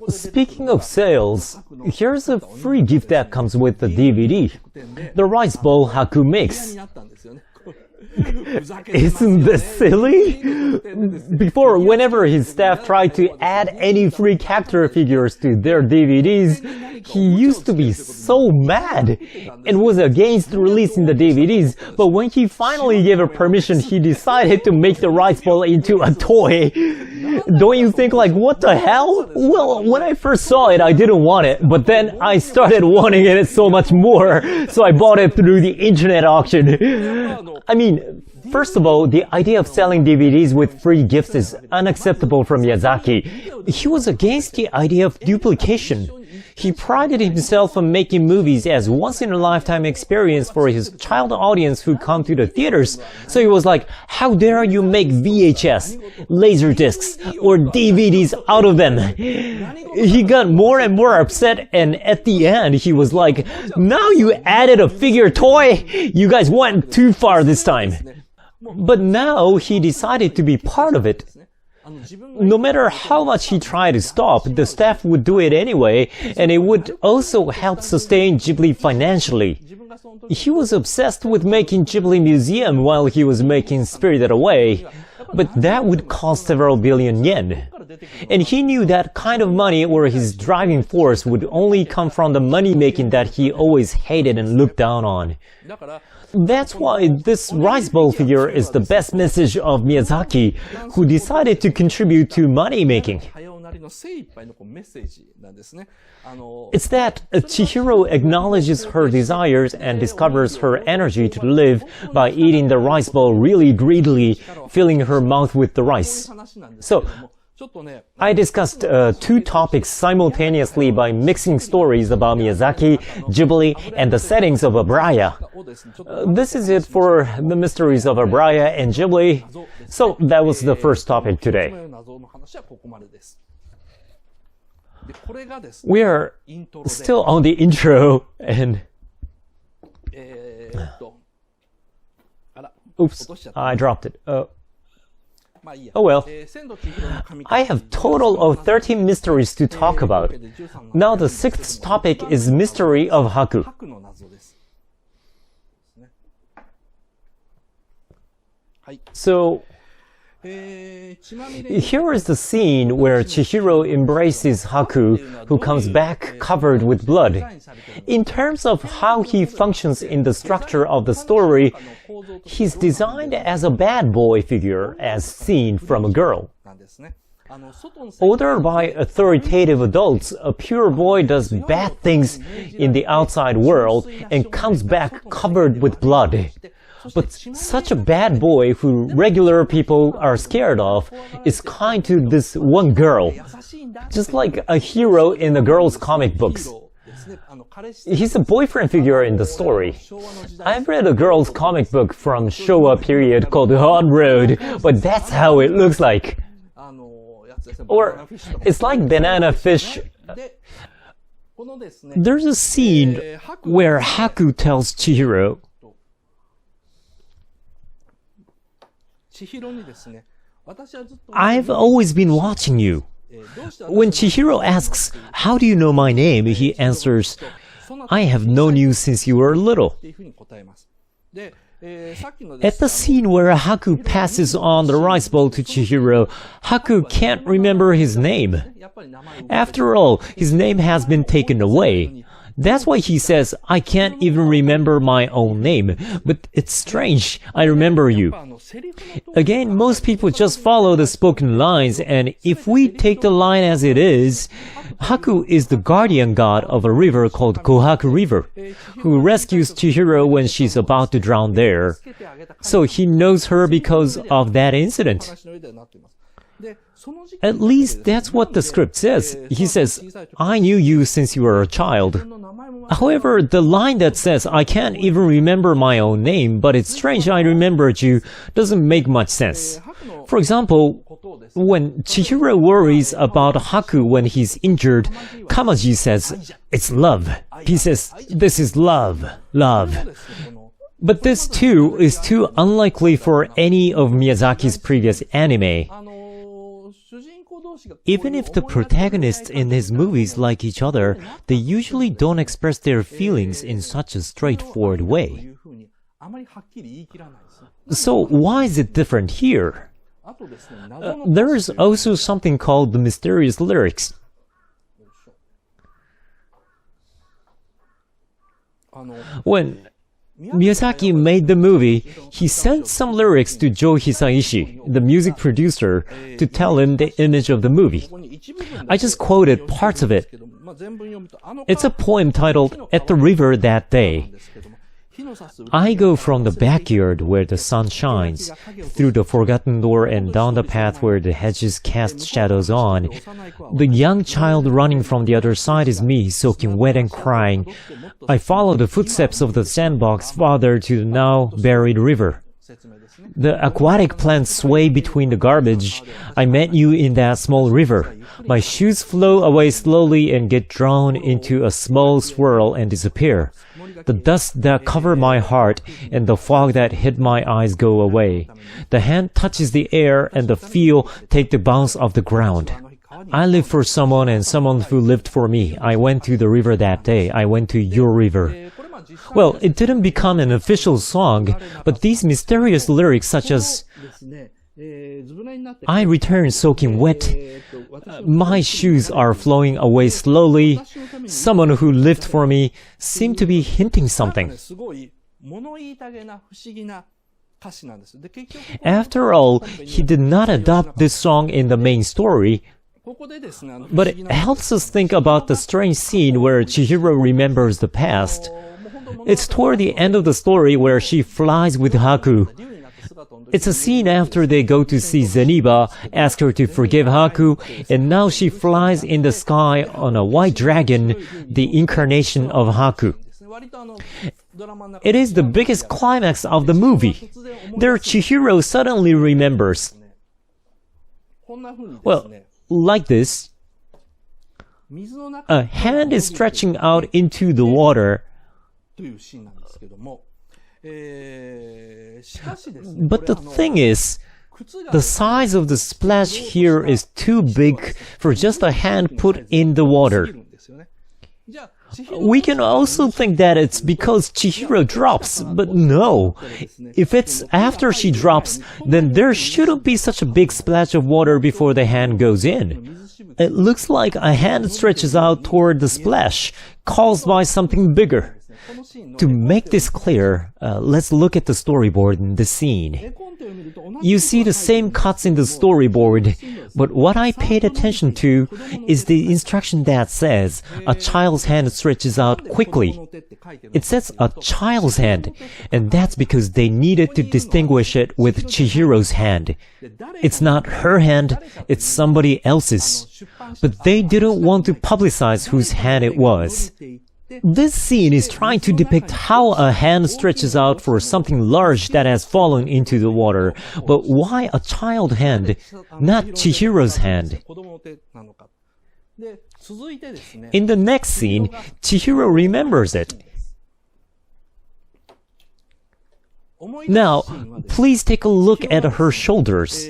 Speaking of sales, here's a free gift that comes with the DVD. The rice bowl Haku makes. Isn't this silly? Before, whenever his staff tried to add any free character figures to their DVDs, he used to be so mad and was against releasing the DVDs, but when he finally gave a permission, he decided to make the rice bowl into a toy. Don't you think, like, what the hell? Well, when I first saw it, I didn't want it, but then I started wanting it so much more, so I bought it through the internet auction. I mean, first of all, the idea of selling DVDs with free gifts is unacceptable from Miyazaki. He was against the idea of duplication. He prided himself on making movies as once-in-a-lifetime experience for his child audience who come to the theaters. So he was like, how dare you make VHS, Laserdiscs, or DVDs out of them? He got more and more upset, and at the end he was like, now you added a figure toy? You guys went too far this time. But now he decided to be part of it. No matter how much he tried to stop, the staff would do it anyway, and it would also help sustain Ghibli financially. He was obsessed with making Ghibli Museum while he was making Spirited Away, but that would cost several billion yen. And he knew that kind of money or his driving force would only come from the money-making that he always hated and looked down on. That's why this rice bowl figure is the best message of Miyazaki, who decided to contribute to money-making. It's that Chihiro acknowledges her desires and discovers her energy to live by eating the rice bowl really greedily, filling her mouth with the rice. So, I discussed two topics simultaneously by mixing stories about Miyazaki, Ghibli, and the settings of Abraya. This is it for the mysteries of Abraya and Ghibli. So that was the first topic today. We are still on the intro and... Oops, I dropped it. Oh well, I have total of 13 mysteries to talk about. Now the sixth topic is mystery of Haku. So, here is the scene where Chihiro embraces Haku, who comes back covered with blood. In terms of how he functions in the structure of the story, he's designed as a bad boy figure as seen from a girl. Ordered by authoritative adults, a pure boy does bad things in the outside world and comes back covered with blood. But such a bad boy who regular people are scared of is kind to this one girl, just like a hero in the girls' comic books. He's a boyfriend figure in the story. I've read a girls' comic book from Showa period called Hot Road, but that's how it looks like. Or it's like Banana Fish. There's a scene where Haku tells Chihiro, I've always been watching you. When Chihiro asks, how do you know my name? He answers, I have known you since you were little. At the scene where Haku passes on the rice bowl to Chihiro, Haku can't remember his name. After all, his name has been taken away. That's why he says, I can't even remember my own name, but it's strange, I remember you. Again, most people just follow the spoken lines, and if we take the line as it is, Haku is the guardian god of a river called Kohaku River, who rescues Chihiro when she's about to drown there. So he knows her because of that incident. At least that's what the script says. He says, I knew you since you were a child. However, the line that says, I can't even remember my own name, but it's strange I remembered you, doesn't make much sense. For example, when Chihiro worries about Haku when he's injured, Kamaji says, it's love. He says, this is love, love. But this too is too unlikely for any of Miyazaki's previous anime. Even if the protagonists in his movies like each other, they usually don't express their feelings in such a straightforward way. So why is it different here? There is also something called the mysterious lyrics. When Miyazaki made the movie, he sent some lyrics to Joe Hisaishi, the music producer, to tell him the image of the movie. I just quoted parts of it. It's a poem titled At the River That Day. I go from the backyard where the sun shines, through the forgotten door and down the path where the hedges cast shadows on. The young child running from the other side is me, soaking wet and crying. I follow the footsteps of the sandbox farther to the now buried river. The aquatic plants sway between the garbage. I met you in that small river. My shoes flow away slowly and get drawn into a small swirl and disappear. The dust that covered my heart and the fog that hid my eyes go away. The hand touches the air and the feel take the bounce of the ground. I live for someone and someone who lived for me. I went to the river that day. I went to your river. Well, it didn't become an official song, but these mysterious lyrics such as I return soaking wet, my shoes are flowing away slowly, someone who lived for me seem to be hinting something. After all, he did not adopt this song in the main story, but it helps us think about the strange scene where Chihiro remembers the past. It's toward the end of the story where she flies with Haku. It's a scene after they go to see Zeniba, ask her to forgive Haku, and now she flies in the sky on a white dragon, the incarnation of Haku. It is the biggest climax of the movie. There Chihiro suddenly remembers. Well, like this. A hand is stretching out into the water. But the thing is, the size of the splash here is too big for just a hand put in the water. We can also think that it's because Chihiro drops, but no. If it's after she drops, then there shouldn't be such a big splash of water before the hand goes in. It looks like a hand stretches out toward the splash, caused by something bigger. To make this clear, let's look at the storyboard in the scene. You see the same cuts in the storyboard, but what I paid attention to is the instruction that says a child's hand stretches out quickly. It says a child's hand, and that's because they needed to distinguish it with Chihiro's hand. It's not her hand, it's somebody else's. But they didn't want to publicize whose hand it was. This scene is trying to depict how a hand stretches out for something large that has fallen into the water, but why a child hand, not Chihiro's hand? In the next scene, Chihiro remembers it. Now, please take a look at her shoulders.